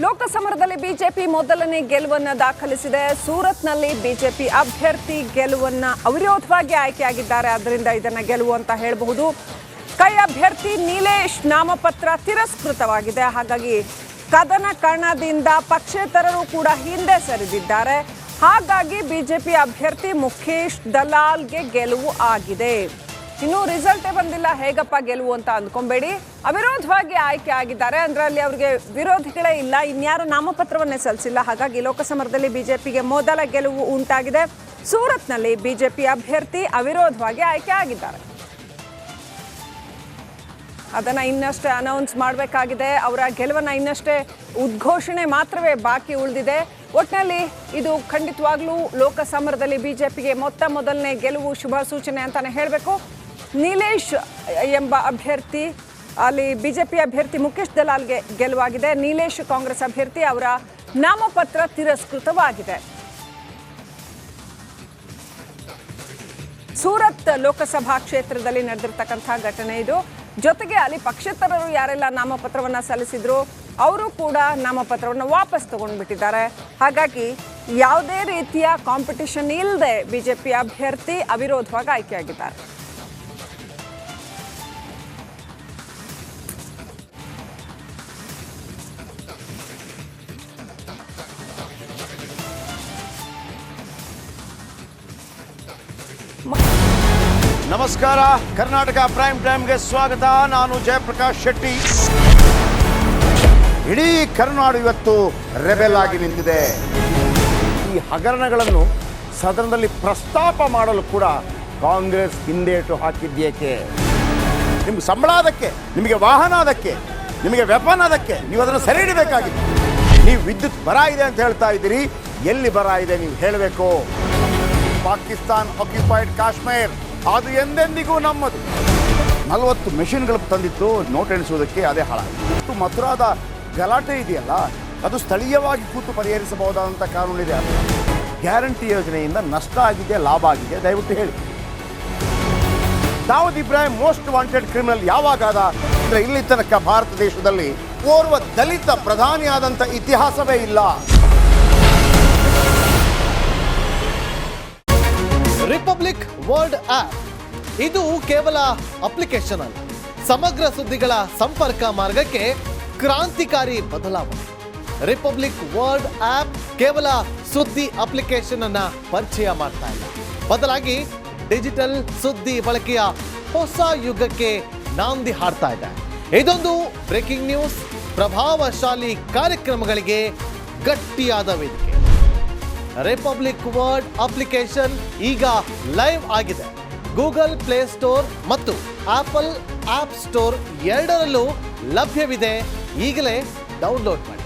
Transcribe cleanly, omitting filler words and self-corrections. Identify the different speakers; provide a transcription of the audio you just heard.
Speaker 1: ಲೋಕಸಮರದಲ್ಲಿ BJP ಮೊದಲನೇ ಗೆಲುವನ್ನು ದಾಖಲಿಸಿದೆ. ಸೂರತ್ನಲ್ಲಿ ಬಿಜೆಪಿ ಅಭ್ಯರ್ಥಿ ಗೆಲುವನ್ನ ಅವಿರೋಧವಾಗಿ ಆಯ್ಕೆಯಾಗಿದ್ದಾರೆ. ಅದರಿಂದ ಇದನ್ನ ಗೆಲುವು ಅಂತ ಹೇಳಬಹುದು. ಕೈ ಅಭ್ಯರ್ಥಿ ನೀಲೇಶ್ ನಾಮಪತ್ರ ತಿರಸ್ಕೃತವಾಗಿದೆ. ಹಾಗಾಗಿ ಕದನ ಕಣದಿಂದ ಪಕ್ಷೇತರರು ಕೂಡ ಹಿಂದೆ ಸರಿದಿದ್ದಾರೆ. ಹಾಗಾಗಿ ಬಿಜೆಪಿ ಅಭ್ಯರ್ಥಿ ಮುಖೇಶ್ ದಲಾಲ್ಗೆ ಗೆಲುವು ಆಗಿದೆ. ಇನ್ನೂ ರಿಸಲ್ಟೇ ಬಂದಿಲ್ಲ, ಹೇಗಪ್ಪ ಗೆಲುವು ಅಂತ ಅಂದ್ಕೊಂಬೇಡಿ. ಅವಿರೋಧವಾಗಿ ಆಯ್ಕೆ ಆಗಿದ್ದಾರೆ. ಅಂದ್ರೆ ಅಲ್ಲಿ ಅವರಿಗೆ ವಿರೋಧಿಗಳೇ ಇಲ್ಲ, ಇನ್ಯಾರು ನಾಮಪತ್ರವನ್ನೇ ಸಲ್ಲಿಸಿಲ್ಲ. ಹಾಗಾಗಿ ಲೋಕಸಮರದಲ್ಲಿ ಬಿಜೆಪಿಗೆ ಮೊದಲ ಗೆಲುವು ಉಂಟಾಗಿದೆ. ಸೂರತ್ನಲ್ಲಿ ಬಿಜೆಪಿ ಅಭ್ಯರ್ಥಿ ಅವಿರೋಧವಾಗಿ ಆಯ್ಕೆ ಆಗಿದ್ದಾರೆ. ಅದನ್ನು ಇನ್ನಷ್ಟೇ ಅನೌನ್ಸ್ ಮಾಡಬೇಕಾಗಿದೆ. ಅವರ ಗೆಲುವನ್ನು ಇನ್ನಷ್ಟೇ ಉದ್ಘೋಷಣೆ ಮಾತ್ರವೇ ಬಾಕಿ ಉಳಿದಿದೆ. ಒಟ್ಟಿನಲ್ಲಿ ಇದು ಖಂಡಿತವಾಗ್ಲೂ ಲೋಕಸಮರದಲ್ಲಿ ಬಿಜೆಪಿಗೆ ಮೊದಲನೇ ಗೆಲುವು, ಶುಭ ಸೂಚನೆ ಅಂತಾನೆ ಹೇಳಬೇಕು. ನೀಲೇಶ್ ಎಂಬ ಅಭ್ಯರ್ಥಿ, ಅಲ್ಲಿ ಬಿಜೆಪಿ ಅಭ್ಯರ್ಥಿ ಮುಖೇಶ್ ದಲಾಲ್ಗೆ ಗೆಲುವಾಗಿದೆ. ನೀಲೇಶ್ ಕಾಂಗ್ರೆಸ್ ಅಭ್ಯರ್ಥಿ, ಅವರ ನಾಮಪತ್ರ ತಿರಸ್ಕೃತವಾಗಿದೆ. ಸೂರತ್ ಲೋಕಸಭಾ ಕ್ಷೇತ್ರದಲ್ಲಿ ನಡೆದಿರ್ತಕ್ಕಂಥ ಘಟನೆ ಇದು. ಜೊತೆಗೆ ಅಲ್ಲಿ ಪಕ್ಷೇತರರು ಯಾರೆಲ್ಲ ನಾಮಪತ್ರವನ್ನು ಸಲ್ಲಿಸಿದ್ರು ಅವರು ಕೂಡ ನಾಮಪತ್ರವನ್ನು ವಾಪಸ್ ತಗೊಂಡ್ಬಿಟ್ಟಿದ್ದಾರೆ. ಹಾಗಾಗಿ ಯಾವುದೇ ರೀತಿಯ ಕಾಂಪಿಟಿಷನ್ ಇಲ್ಲದೆ ಬಿಜೆಪಿ ಅಭ್ಯರ್ಥಿ ಅವಿರೋಧವಾಗಿ ಆಯ್ಕೆಯಾಗಿದ್ದಾರೆ.
Speaker 2: ನಮಸ್ಕಾರ, ಕರ್ನಾಟಕ ಪ್ರೈಮ್ ಟೈಮ್ಗೆ ಸ್ವಾಗತ. ನಾನು ಜಯಪ್ರಕಾಶ್ ಶೆಟ್ಟಿ. ಇಡೀ ಕರ್ನಾಡು ಇವತ್ತು ರೆಬೆಲ್ ಆಗಿ ನಿಂತಿದೆ. ಈ ಹಗರಣಗಳನ್ನು ಸದನದಲ್ಲಿ ಪ್ರಸ್ತಾಪ ಮಾಡಲು ಕೂಡ ಕಾಂಗ್ರೆಸ್ ಹಿಂದೇಟು ಹಾಕಿದ್ದೇಕೆ? ನಿಮ್ಗೆ ಸಂಬಳ ಅದಕ್ಕೆ, ನಿಮಗೆ ವಾಹನ ಅದಕ್ಕೆ, ನಿಮಗೆ ವೆಪನ್ ಅದಕ್ಕೆ, ನೀವು ಅದನ್ನು ಸೆರೆ ಹಿಡಿಬೇಕಾಗಿತ್ತು. ನೀವು ವಿದ್ಯುತ್ ಬರ ಇದೆ ಅಂತ ಹೇಳ್ತಾ ಇದ್ದೀರಿ, ಎಲ್ಲಿ ಬರ ಇದೆ ನೀವು ಹೇಳಬೇಕು. ಪಾಕಿಸ್ತಾನ್ ಆಕ್ಯುಪೈಡ್ ಕಾಶ್ಮೀರ್ ಅದು ಎಂದೆಂದಿಗೂ ನಮ್ಮದು. 40 ಮೆಷಿನ್ಗಳು ತಂದಿತ್ತು ನೋಟ್ ಎಣಿಸುವುದಕ್ಕೆ, ಅದೇ ಹಾಳಾಯಿತು. ಮಥುರಾದ ಗಲಾಟೆ ಇದೆಯಲ್ಲ, ಅದು ಸ್ಥಳೀಯವಾಗಿ ಕೂತು ಪರಿಹರಿಸಬಹುದಾದಂಥ ಕಾನೂನಿದೆ. ಗ್ಯಾರಂಟಿ ಯೋಜನೆಯಿಂದ ನಷ್ಟ ಆಗಿದೆ, ಲಾಭ ಆಗಿದೆ, ದಯವಿಟ್ಟು ಹೇಳಿ. Dawood Ibrahim most wanted criminal ಯಾವಾಗಾದ ಅಂದರೆ ಇಲ್ಲಿ ತನಕ ಭಾರತ ದೇಶದಲ್ಲಿ ಓರ್ವ ದಲಿತ ಪ್ರಧಾನಿಯಾದಂಥ ಇತಿಹಾಸವೇ ಇಲ್ಲ.
Speaker 3: ರಿಪಬ್ಲಿಕ್ ವರ್ಲ್ಡ್ ಆಪ್ ಇದು ಕೇವಲ ಅಪ್ಲಿಕೇಶನ್ ಅಲ್ಲ, ಸಮಗ್ರ ಸುದ್ದಿಗಳ ಸಂಪರ್ಕ ಮಾರ್ಗಕ್ಕೆ ಕ್ರಾಂತಿಕಾರಿ ಬದಲಾವಣೆ. ರಿಪಬ್ಲಿಕ್ ವರ್ಲ್ಡ್ ಆಪ್ ಕೇವಲ ಸುದ್ದಿ ಅಪ್ಲಿಕೇಶನ್ ಅನ್ನ ಪರಿಚಯ ಮಾಡ್ತಾ ಇಲ್ಲ, ಬದಲಾಗಿ ಡಿಜಿಟಲ್ ಸುದ್ದಿ ಬಳಕೆಯ ಹೊಸ ಯುಗಕ್ಕೆ ನಾಂದಿ ಹಾಡ್ತಾ ಇದೆ. ಇದೊಂದು ಬ್ರೇಕಿಂಗ್ ನ್ಯೂಸ್, ಪ್ರಭಾವಶಾಲಿ ಕಾರ್ಯಕ್ರಮಗಳಿಗೆ ಗಟ್ಟಿಯಾದ ವೇದಿಕೆ. ರಿಪಬ್ಲಿಕ್ ವರ್ಲ್ಡ್ ಅಪ್ಲಿಕೇಶನ್ ಈಗ ಲೈವ್ ಆಗಿದೆ. ಗೂಗಲ್ ಪ್ಲೇ ಸ್ಟೋರ್ ಮತ್ತು ಆಪಲ್ ಆಪ್ ಸ್ಟೋರ್ ಎರಡರಲ್ಲೂ ಲಭ್ಯವಿದೆ. ಈಗಲೇ ಡೌನ್ಲೋಡ್ ಮಾಡಿ.